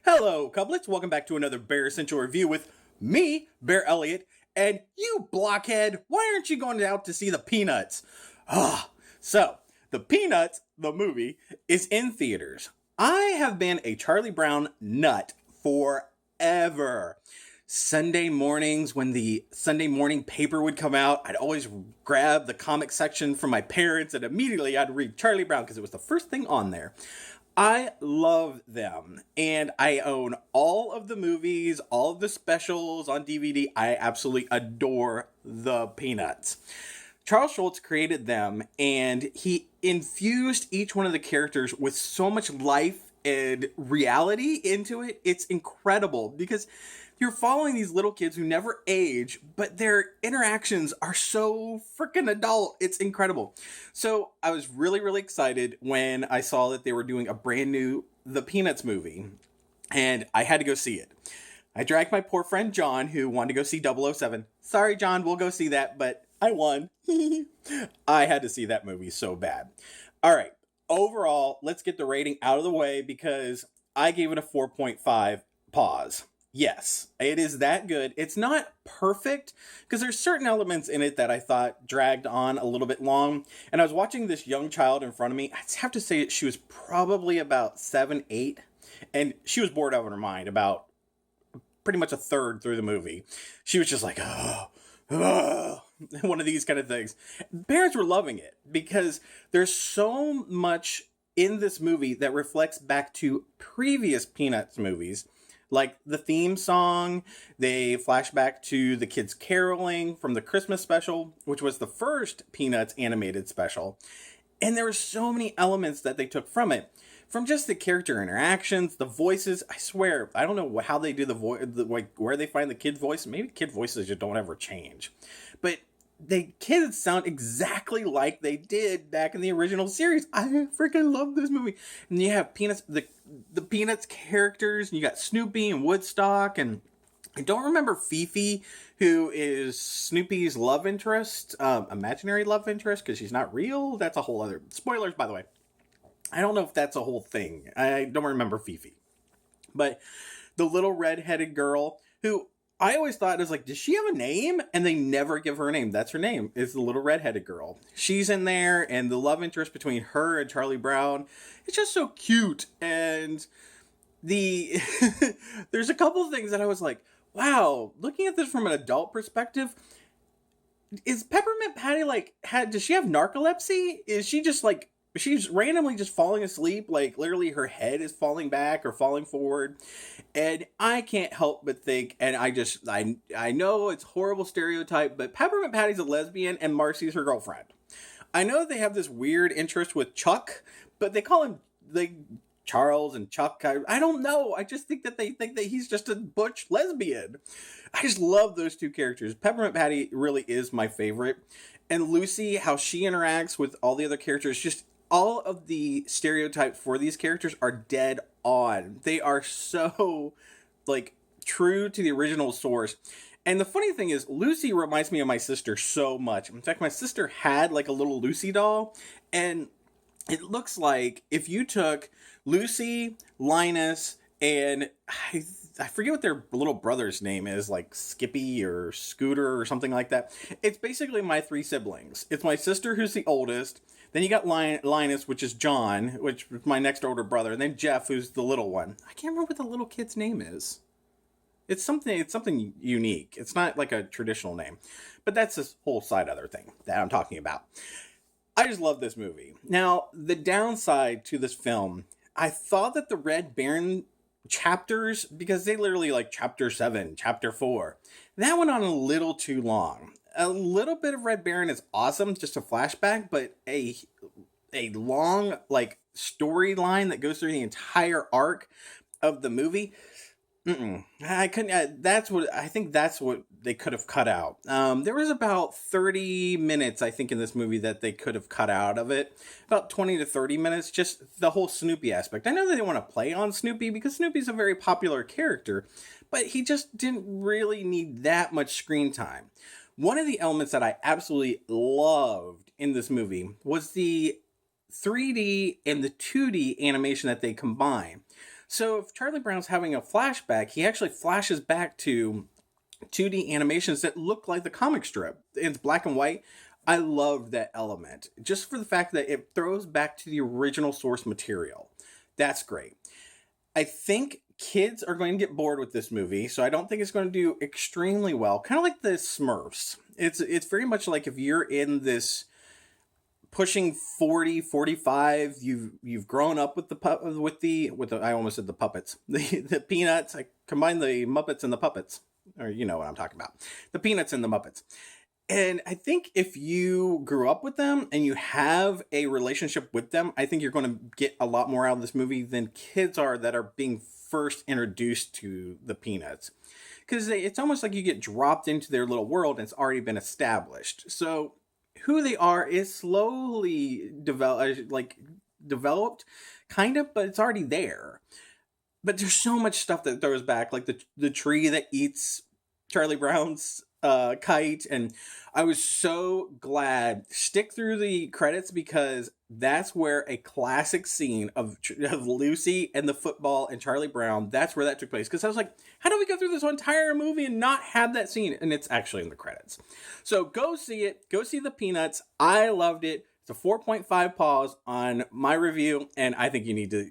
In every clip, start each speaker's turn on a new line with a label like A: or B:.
A: Hello, Cublets. Welcome back to another Bear Essential review with me, BearElliott, and you blockhead. Why aren't you going out to see the Peanuts? So the Peanuts, the movie, is in theaters. I have been a Charlie Brown nut forever. Sunday mornings, when the Sunday morning paper would come out, I'd always grab the comic section from my parents and immediately I'd read Charlie Brown because it was the first thing on there. I love them, and I own all of the movies, all of the specials on DVD. I absolutely adore the Peanuts. Charles Schultz created them, and he infused each one of the characters with so much life and reality into it. It's incredible because you're following these little kids who never age, but their interactions are so freaking adult. It's incredible. So I was really, really excited when I saw that they were doing a brand new The Peanuts movie, and I had to go see it. I dragged my poor friend John, who wanted to go see 007. Sorry, John, we'll go see that, but I won. I had to see that movie so bad. All right, overall, let's get the rating out of the way because I gave it a 4.5 pause. Yes, it is that good. It's not perfect because there's certain elements in it that I thought dragged on a little bit long. And I was watching this young child in front of me. I have to say she was probably about 7, 8. And she was bored out of her mind about pretty much a third through the movie. She was just like, one of these kind of things. Parents were loving it because there's so much in this movie that reflects back to previous Peanuts movies. Like the theme song, they flash back to the kids caroling from the Christmas special, which was the first Peanuts animated special. And there were so many elements that they took from it. From just the character interactions, the voices, I swear, I don't know how they do the voice, like where they find the kid voice. Maybe kid voices just don't ever change. But the kids sound exactly like they did back in the original series. I freaking love this movie. And you have Peanuts, the Peanuts characters, and you got Snoopy and Woodstock, and I don't remember Fifi, who is Snoopy's love interest, imaginary love interest, because she's not real. That's a whole other spoilers, by the way. I don't know if that's a whole thing. I don't remember Fifi, but the little redheaded girl who I always thought is like, does she have a name? And they never give her a name. That's her name, is the little redheaded girl. She's in there, and the love interest between her and Charlie Brown, it's just so cute. And the there's a couple of things that I was like, wow, looking at this from an adult perspective, is Peppermint Patty does she have narcolepsy? Is she just like, she's randomly just falling asleep, like literally her head is falling back or falling forward, and I can't help but think, and I know it's horrible stereotype, but Peppermint Patty's a lesbian and Marcy's her girlfriend. I know they have this weird interest with Chuck, but they call him Charles and Chuck. I don't know. I just think that they think that he's just a butch lesbian. I just love those two characters. Peppermint Patty really is my favorite, and Lucy, how she interacts with all the other characters, just all of the stereotypes for these characters are dead on. They are so, like, true to the original source. And the funny thing is, Lucy reminds me of my sister so much. In fact, my sister had, like, a little Lucy doll, and it looks like if you took Lucy, Linus, and I forget what their little brother's name is, like Skippy or Scooter or something like that. It's basically my 3 siblings. It's my sister, who's the oldest. Then you got Linus, which is John, which is my next older brother. And then Jeff, who's the little one. I can't remember what the little kid's name is. It's something unique. It's not like a traditional name. But that's this whole side other thing that I'm talking about. I just love this movie. Now, the downside to this film, I thought that the Red Baron chapters, because they literally like chapter 7, chapter 4, that went on a little too long. A little bit of Red Baron is awesome, just a flashback, but a long like storyline that goes through the entire arc of the movie, I couldn't. I think that's what they could have cut out. There was about 30 minutes, I think, in this movie that they could have cut out of it. About 20 to 30 minutes, just the whole Snoopy aspect. I know that they want to play on Snoopy because Snoopy's a very popular character, but he just didn't really need that much screen time. One of the elements that I absolutely loved in this movie was the 3D and the 2D animation that they combine. So if Charlie Brown's having a flashback, he actually flashes back to 2D animations that look like the comic strip. It's black and white. I love that element, just for the fact that it throws back to the original source material. That's great. I think kids are going to get bored with this movie, so I don't think it's going to do extremely well. Kind of like the Smurfs. It's very much like if you're in this pushing 40, 45, you've grown up with the I almost said the puppets. The Peanuts. I combined the Muppets and the puppets. Or you know what I'm talking about. The Peanuts and the Muppets. And I think if you grew up with them and you have a relationship with them, I think you're going to get a lot more out of this movie than kids are that are being first introduced to the Peanuts. Because it's almost like you get dropped into their little world and it's already been established. So who they are is slowly developed, kind of, but it's already there. But there's so much stuff that throws back, like the tree that eats Charlie Brown's kite, and I was so glad. Stick through the credits because that's where a classic scene of Lucy and the football and Charlie Brown, that's where that took place. Because I was like, how do we go through this entire movie and not have that scene? And it's actually in the credits. So go see it. Go see the Peanuts. I loved it. It's a 4.5 pause on my review, and I think you need to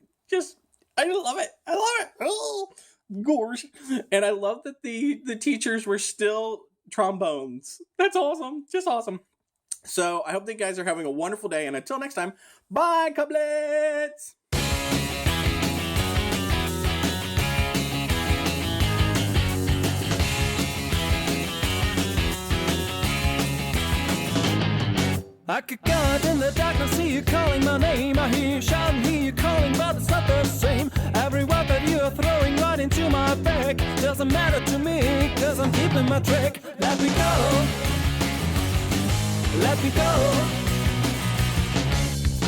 A: I love it. I love it. Oh, gosh. And I love that the teachers were still trombones. That's awesome. Just awesome. So I hope that you guys are having a wonderful day. And until next time, bye, Cublets!
B: I could go out in the darkness, see you calling my name. I hear you shouting, hear you calling, but it's not the same. Every word that you are throwing right into my back doesn't matter to me, cause I'm keeping my track. Let me go. Let me go.